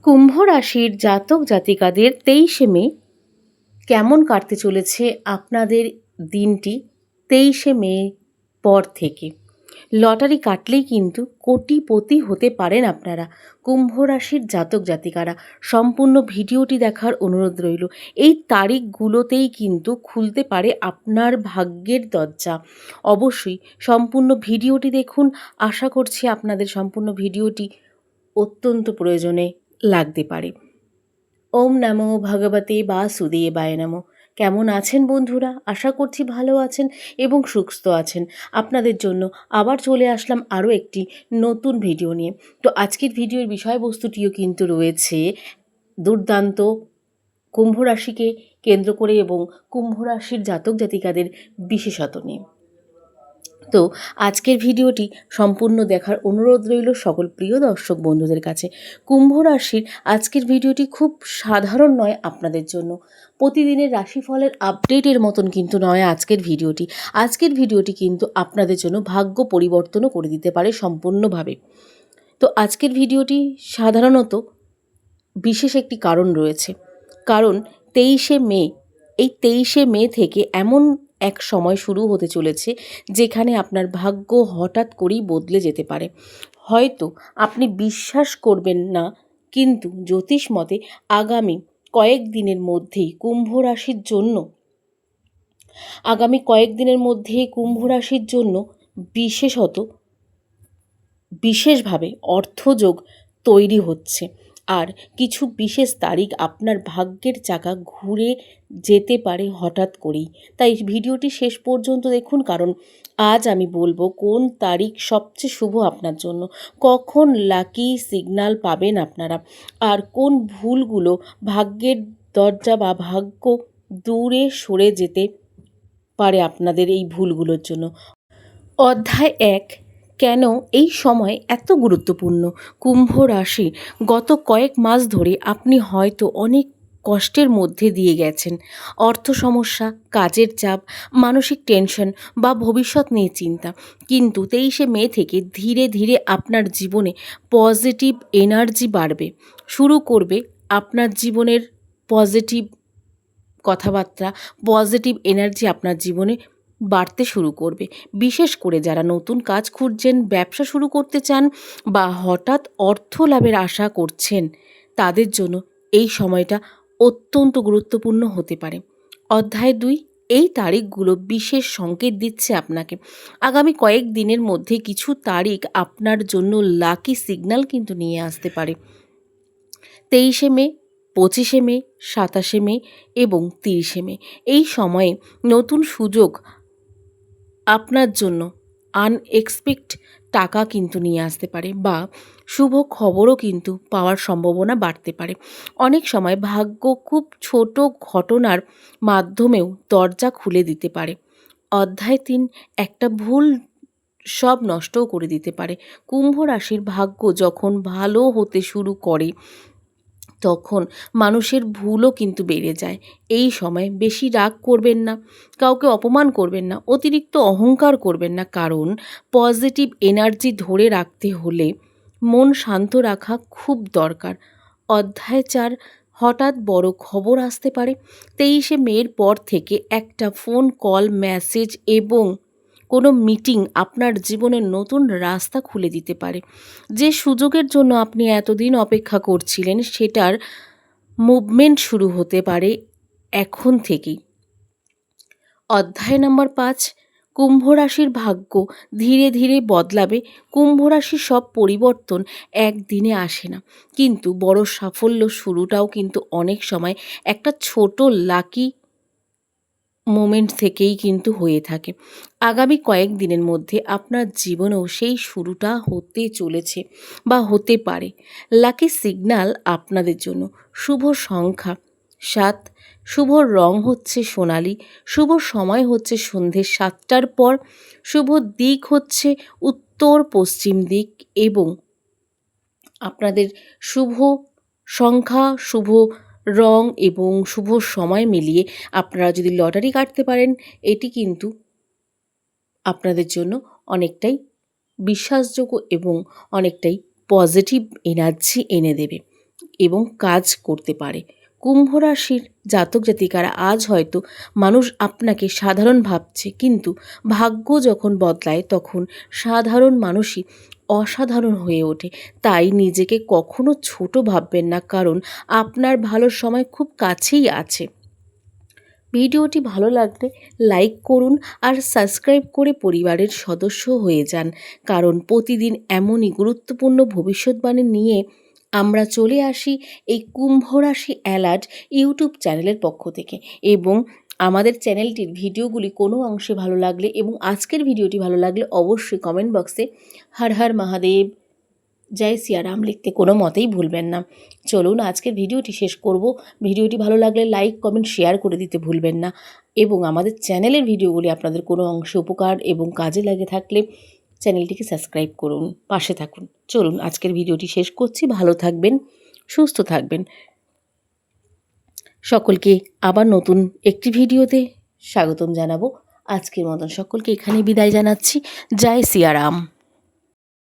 কুম্ভ রাশির জাতক জাতিকাদের 23শে মে কেমন কাটতে চলেছে আপনাদের দিনটি 23শে মে পর থেকে। লটারি কাটলেই কিন্তু কোটিপতি হতে পারেন আপনারা। কুম্ভ রাশির জাতক জাতিকারা সম্পূর্ণ ভিডিওটি দেখার অনুরোধ রইল। এই তারিখগুলোতেই কিন্তু খুলতে পারে আপনার ভাগ্যের দরজা। অবশ্যই সম্পূর্ণ ভিডিওটি দেখুন। আশা করছি আপনাদের সম্পূর্ণ ভিডিওটি অত্যন্ত প্রয়োজনে লাগতে পারে। ওম নমো ভগবতে বাসুদেবায় নমঃ। কেমন আছেন বন্ধুরা? আশা করছি ভালো আছেন এবং সুস্থ আছেন। আপনাদের জন্য আবার চলে আসলাম আরও একটি নতুন ভিডিও নিয়ে। তো আজকের ভিডিওর বিষয়বস্তুটিও কিন্তু রয়েছে দুর্দান্ত কুম্ভ রাশিকে কেন্দ্র করে এবং কুম্ভ রাশির জাতক জাতিকাদের বিশেষত নিয়ে। তো আজকের ভিডিওটি সম্পূর্ণ দেখার অনুরোধ রইল সকল প্রিয় দর্শক বন্ধুদের কাছে। কুম্ভ রাশির আজকের ভিডিওটি খুব সাধারণ নয় আপনাদের জন্য। প্রতিদিনের রাশিফলের আপডেটের মতন কিন্তু নয় আজকের ভিডিওটি। আজকের ভিডিওটি কিন্তু আপনাদের জন্য ভাগ্য পরিবর্তনও করে দিতে পারে সম্পূর্ণভাবে। তো আজকের ভিডিওটি সাধারণত বিশেষ একটি কারণ রয়েছে। কারণ 23শে মে, এই 23শে মে থেকে এমন এক সময় শুরু হতে চলেছে যেখানে আপনার ভাগ্য হঠাৎ করেই বদলে যেতে পারে। হয়তো আপনি বিশ্বাস করবেন না, কিন্তু জ্যোতিষ মতে আগামী কয়েকদিনের মধ্যেই কুম্ভ রাশির জন্য বিশেষভাবে অর্থযোগ তৈরি হচ্ছে। আর কিছু বিশেষ তারিখ আপনার ভাগ্যের চাকা ঘুরে যেতে পারে হঠাৎ করেই। তাই ভিডিওটি শেষ পর্যন্ত দেখুন, কারণ আজ আমি বলবো কোন তারিখ সবচেয়ে শুভ আপনার জন্য, কখন লাকি সিগন্যাল পাবেন আপনারা, আর কোন ভুলগুলো ভাগ্যের দরজা বা ভাগ্য দূরে সরে যেতে পারে আপনাদের এই ভুলগুলোর জন্য। অধ্যায় 1, কেন এই সময় এত গুরুত্বপূর্ণ। কুম্ভ রাশি, গত কয়েক মাস ধরে আপনি হয়তো অনেক কষ্টের মধ্যে দিয়ে গেছেন। অর্থ সমস্যা, কাজের চাপ, মানসিক টেনশন বা ভবিষ্যৎ নিয়ে চিন্তা। কিন্তু 23শে মে থেকে ধীরে ধীরে আপনার জীবনে পজিটিভ এনার্জি বাড়বে, শুরু করবে আপনার জীবনের পজিটিভ কথাবার্তা, পজিটিভ এনার্জি আপনার জীবনে বাড়তে শুরু করবে। বিশেষ করে যারা নতুন কাজ খুঁজছেন, ব্যবসা শুরু করতে চান বা হঠাৎ অর্থ লাভের আশা করছেন, তাদের জন্য এই সময়টা অত্যন্ত গুরুত্বপূর্ণ হতে পারে। অধ্যায় 2, এই তারিখগুলো বিশেষ সংকেত দিচ্ছে আপনাকে। আগামী কয়েক দিনের মধ্যে কিছু তারিখ আপনার জন্য লাকি সিগন্যাল কিন্তু নিয়ে আসতে পারে। 23শে মে, 25শে মে, 27শে মে এবং 30শে মে। এই সময়ে নতুন সুযোগ আপনার জন্য আনএক্সপেক্ট টাকা কিন্তু নিয়ে আসতে পারে বা শুভ খবরও কিন্তু পাওয়ার সম্ভাবনা বাড়তে পারে। অনেক সময় ভাগ্য খুব ছোট ঘটনার মাধ্যমেও দরজা খুলে দিতে পারে। অধ্যায় 3, একটা ভুল সব নষ্টও করে দিতে পারে। কুম্ভ রাশির ভাগ্য যখন ভালো হতে শুরু করে তখন মানুষের ভুলও কিন্তু বেড়ে যায়। এই সময় বেশি রাগ করবেন না, কাউকে অপমান করবেন না, অতিরিক্ত অহংকার করবেন না, কারণ পজিটিভ এনার্জি ধরে রাখতে হলে মন শান্ত রাখা খুব দরকার। অধ্যায় 4, হঠাৎ বড় খবর আসতে পারে। 23শে মের পর থেকে একটা ফোন কল, মেসেজ এবং কোনো মিটিং আপনার জীবনের নতুন রাস্তা খুলে দিতে পারে। যে সুযোগের জন্য আপনি এতদিন অপেক্ষা করছিলেন, সেটার মুভমেন্ট শুরু হতে পারে এখন থেকেই। অধ্যায় নম্বর 5, কুম্ভ রাশির ভাগ্য ধীরে ধীরে বদলাবে। কুম্ভ রাশির সব পরিবর্তন একদিনে আসে না, কিন্তু বড় সাফল্য শুরুটাও কিন্তু অনেক সময় একটা ছোট লাকি মোমেন্ট থেকেই কিন্তু হয়ে থাকে। আগামী কয়েক দিনের মধ্যে আপনার জীবনেও সেই শুরুটা হতে চলেছে বা হতে পারে। লাকি সিগন্যাল আপনাদের জন্য: শুভ সংখ্যা 7, শুভ রং হচ্ছে সোনালি, শুভ সময় হচ্ছে সন্ধে 7টার পর, শুভ দিক হচ্ছে উত্তর পশ্চিম দিক এবং আপনাদের শুভ সংখ্যা, শুভ রং এবং শুভ সময় মিলিয়ে আপনারা যদি লটারি কাটতে পারেন, এটি কিন্তু আপনাদের জন্য অনেকটাই বিশ্বাসযোগ্য এবং অনেকটাই পজিটিভ এনার্জি এনে দেবে। এবং কাজ করতে পারে। কুম্ভ রাশির জাতক জাতিকারা আজ হয়তো মানুষ আপনাকে সাধারণ ভাবছে, কিন্তু ভাগ্য যখন বদলায় তখন সাধারণ মানুষই অসাধারণ হয়ে ওঠে। তাই নিজেকে কখনো ছোট ভাববেন না, কারণ আপনার ভালো সময় খুব কাছেই আছে। ভিডিওটি ভালো লাগলে লাইক করুন আর সাবস্ক্রাইব করে পরিবারের সদস্য হয়ে যান, কারণ প্রতিদিন এমনই গুরুত্বপূর্ণ ভবিষ্যৎবাণী নিয়ে আমরা চলে আসি এই কুম্ভ রাশি অ্যালার্ট ইউটিউব চ্যানেলের পক্ষ থেকে। এবং আমাদের চ্যানেলটির ভিডিওগুলি কোনো অংশে ভালো লাগলে এবং আজকের ভিডিওটি ভালো লাগলে অবশ্যই কমেন্ট বক্সে হর হর মহাদেব, জয় সিয়ারাম লিখতে কোনো মতেই ভুলবেন না। চলুন আজকের ভিডিওটি শেষ করব। ভিডিওটি ভালো লাগলে লাইক কমেন্ট শেয়ার করে দিতে ভুলবেন না, এবং আমাদের চ্যানেলের ভিডিওগুলি আপনাদের কোনো অংশে উপকার এবং কাজে লাগে থাকলে চ্যানেলটিকে সাবস্ক্রাইব করুন, পাশে থাকুন। চলুন আজকের ভিডিওটি শেষ করছি। ভালো থাকবেন, সুস্থ থাকবেন। সকলকে আবার নতুন একটি ভিডিওতে স্বাগতম জানাবো। আজকের মতন সকলকে এখানে বিদায় জানাচ্ছি। জয় সিয়ারাম।